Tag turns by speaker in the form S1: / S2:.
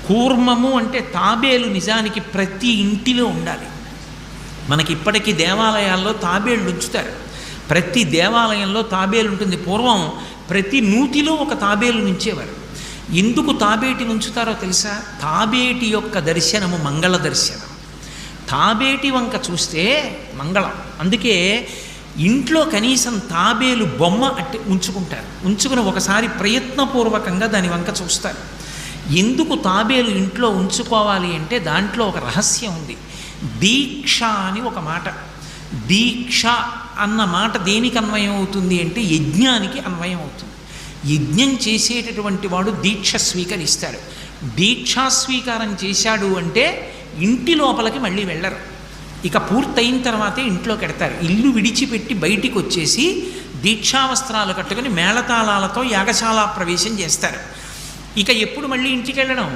S1: కూర్మము అంటే తాబేలు నిజానికి ప్రతి ఇంటిలో ఉండాలి. మనకి ఇప్పటికీ దేవాలయాల్లో తాబేళ్ళు ఉంచుతారు. ప్రతి దేవాలయంలో తాబేలు ఉంటుంది. పూర్వం ప్రతి నూతిలో ఒక తాబేలు ఉంచేవారు. ఎందుకు తాబేటి ఉంచుతారో తెలుసా? తాబేటి యొక్క దర్శనము మంగళ దర్శనం. తాబేటి వంక చూస్తే మంగళం. అందుకే ఇంట్లో కనీసం తాబేలు బొమ్మ అట్టి ఉంచుకుంటారు. ఉంచుకుని ఒకసారి ప్రయత్నపూర్వకంగా దాని వంక చూస్తారు. ఎందుకు తాబేలు ఇంట్లో ఉంచుకోవాలి అంటే దాంట్లో ఒక రహస్యం ఉంది. దీక్ష అని ఒక మాట. దీక్ష అన్న మాట దేనికి అన్వయం అవుతుంది అంటే యజ్ఞానికి అన్వయం అవుతుంది. యజ్ఞం చేసేటటువంటి వాడు దీక్ష స్వీకరిస్తాడు. దీక్షా స్వీకారం చేశాడు అంటే ఇంటి లోపలికి మళ్ళీ వెళ్ళరు. ఇక పూర్తయిన తర్వాతే ఇంట్లో కడతారు. ఇల్లు విడిచిపెట్టి బయటికి వచ్చేసి దీక్షావస్త్రాలు కట్టుకుని మేళతాళాలతో యాగశాల ప్రవేశం చేస్తారు. ఇక ఎప్పుడు మళ్ళీ ఇంటికి వెళ్ళడం?